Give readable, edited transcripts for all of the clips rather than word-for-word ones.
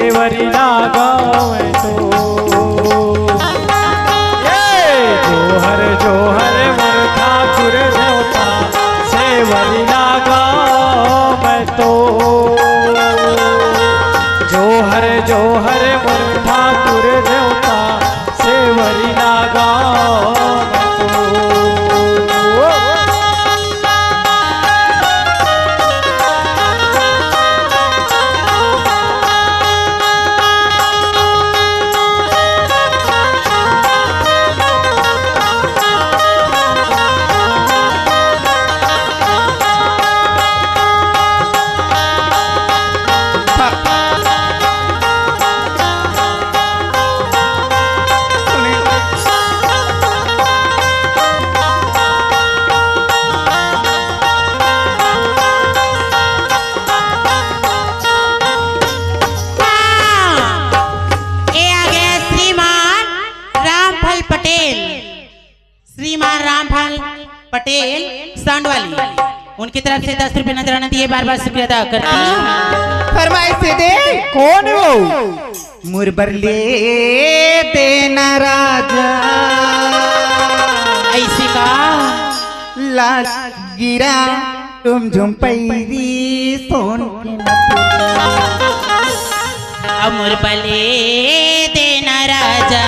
सेवरी लगावे तो जोहर जोहर मोर ठाकुर देवता सेवरी लगावे तो जोहर जोहर मोर ठाकुर देवता सेवरी लगावे पटेल सांडवाली उनकी तरफ से 10 रुपये नजराना दिए बार बार शुक्रिया अदा करती हूँ। फरमाइश दे। कौन है वो? मुरबरले देना राजा ऐसी का लाल गिरा तुम झुम पैरी सोन अमर बले देना राजा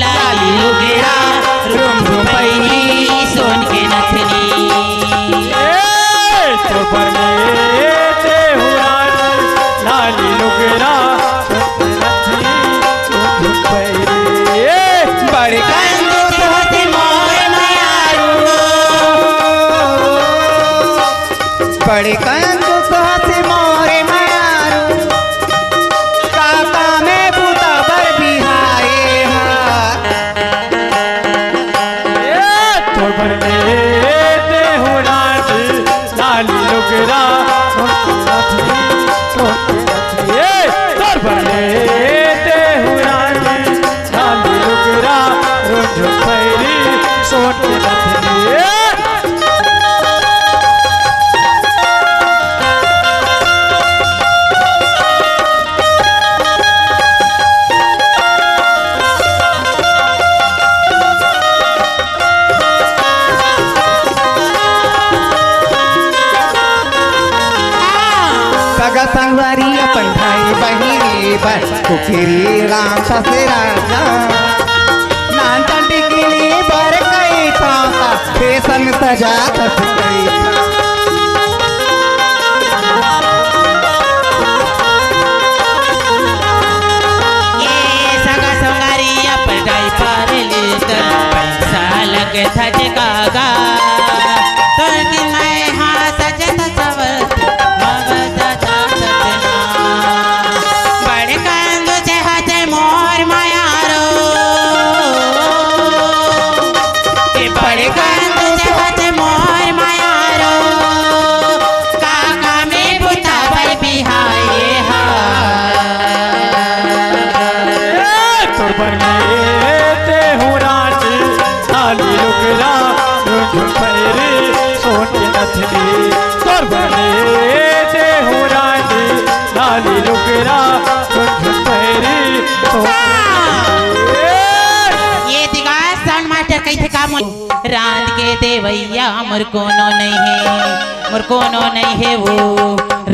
लाली गिरा तुम झुम पैरी सोन के नथनी तो बरले ते हुआ लाली लुगरा बड़े कंदो तोते मोर मयारू बड़े कंदो तोते मोर मयारू काका में बूता बर बिहाए तो बरले ते हुआ लाली लुगरा तो बरले ते हुआ लाली लुगरा रोज पैरी सोट नथनी संगवारी अपन भाई बहिनी बन कुखेरी राम ससुरा नान टिकली बर कई था फैशन सजा कई ये सगा संगारी अपन गाय पार लेकर पैसा लगे था जगागा तो कि मैं हाँ सजत सवर रात के देवैया मोर कोनो नहीं है मोर कोनो नहीं है वो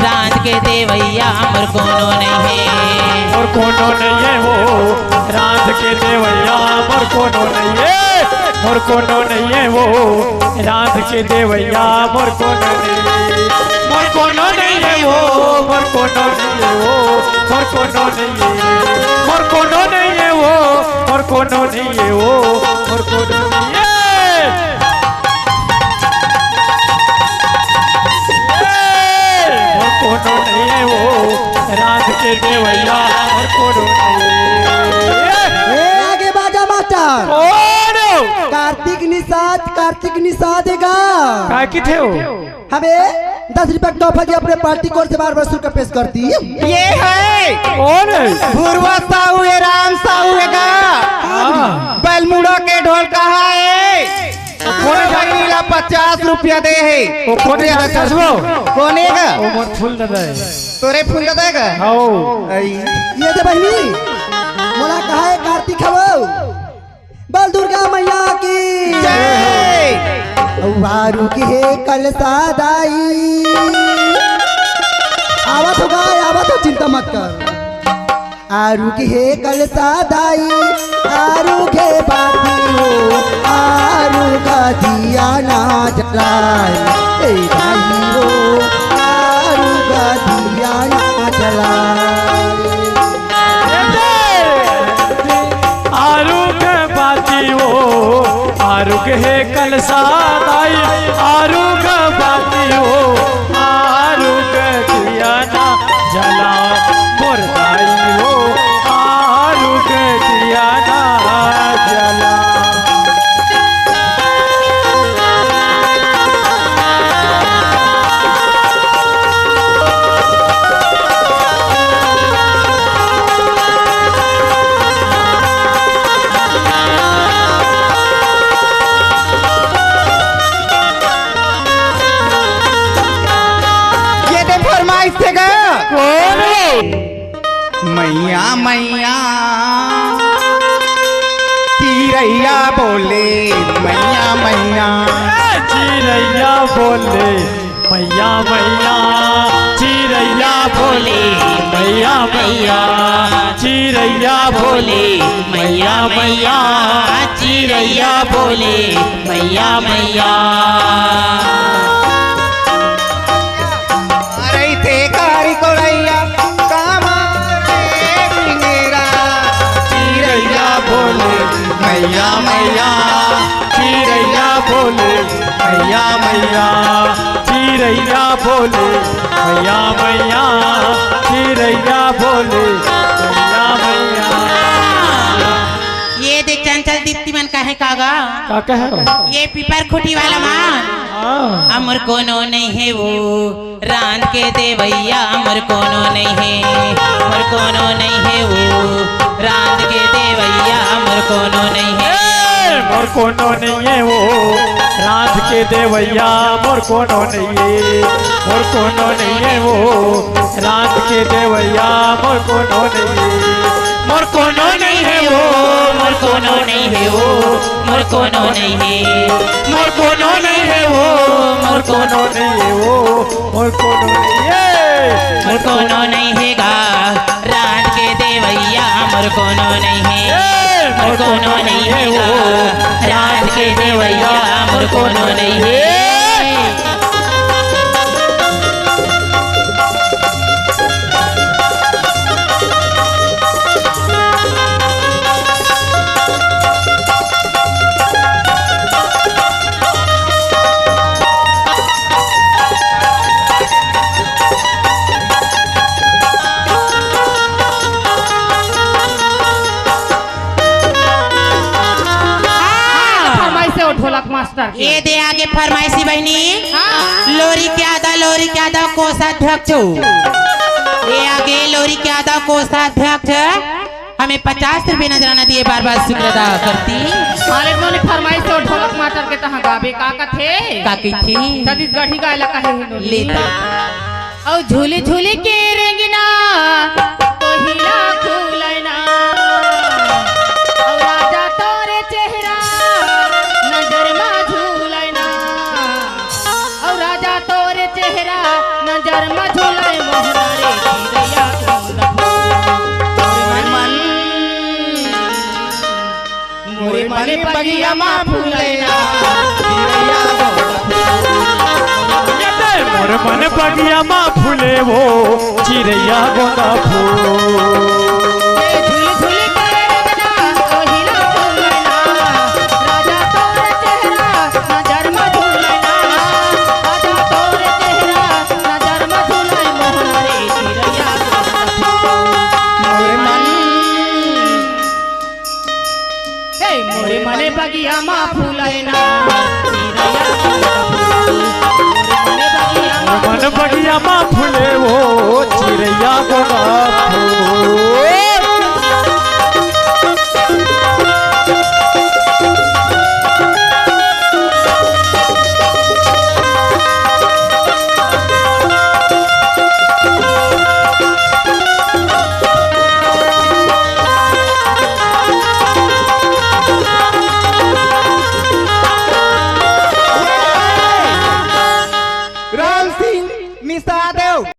रात के देवैया मोर कोनो नहीं है मोर कोनो नहीं है वो रात के देवैया मोर कोनो नहीं है मोर कोनो नहीं है वो रात के देवैया मोर कोनो नहीं है मोर कोनो नहीं है वो मोर कोनो नहीं है वो मोर कोनो नहीं है मोर कोनो नहीं है वो मोर कोनो नहीं है वो मोर कोनो नहीं है कोनो नहीं है वो रात के देवैया और कोनो नहीं आगे बाजा मास्टर कार्तिक निषाद देगा क्या किथे हो हमें 10 रुपए तोहफा की अपने पार्टी कोर से बार शुल्क पेश करती ये है कौन है भूरवा साहू है राम साहू है का बलमुड़ा के ढोल कहा है कोने बहिनी ला 50 रुपया दे है ओ कोने रुपया का कसबो कोने का ओ मोर फूल दे दे तोरे फूल दे का हाओ ये दे बहनी मोला कहा है कार्तिक हवो बल दुर्गा मैया की जय औवारू की है कल सादाई आवत हो चिंता मत कर आरू की है कल सादाई आरू के बाती हो आरू का दिया ना जलाए ए भाई हो आरू का दिया ना जलाए आरू के बाती हो आरू के है कल सादाई आरू के बाती हो आरू के दिया ना जला मोर दाई हो आरू के दिया ना जला मैया मैया चिरैया बोले मैया मैया चिरैया बोले मैया मैया चिरैया बोले मैया मैया चिरैया बोले मैया मैया चिरैया बोले मैया मैया अरे ते कारी कोड़ैया बोले मैया मैया चिरैया बोले मैया मैया चिरैया बोले मैया मैया चिरैया बोले मैया मैया ये देख चंचल दीप्ति मन का है कागा का कहे ये पीपर खुटी वाला मान अमर कोनो नहीं है वो रान के देवैया अमर कोनो नहीं है अमर कोनो नहीं है वो रान के देवैया अमर कोनो नहीं है मोर कोनो नहीं है वो रात के देवैया मोर कोनो नहीं है मोर कोनो नहीं है वो रात के देवैया मोर कोनो नहीं है मोर कोनो नहीं है वो मोर कोनो नहीं है वो मोर कोनो नहीं है मोर कोनो नहीं है वो मोर कोनो नहीं है वो मोर कोनो नहीं है मोर कोनो नहीं है गा रात के देवैया मोर कोनो नहीं है मोर कोनो नहीं है वो रात के देवैया मोर कोनो नहीं है मास्टर ये दे आगे फरमाइशी बहनी लोरी के आधा कोषाध्यक्ष ये आगे लोरी के आधा कोषाध्यक्ष हमें 50 रुपए नजराना दिए बार बार शुक्र अदा करती अरे मोने फरमाइश से ढोलक मास्टर के तहां गावे का थे का की थी छत्तीसगढ़ी का इलाका है लेता और झूले झूले के रेंगिना तो हिला खुलैना और राजा तोरे चेहरा नजर में झूलैना और राजा तोरे चेहरा नजर में झूलै मोहरा रे चिड़ैया मोरे मन बगिया मा फूलैना मोर मन बगिया माँ फूले वो चिड़ैया गोंदा फूल बगिया माँ फूलैना मन बगिया माँ फूले वो चिड़ैया गोंदा फूल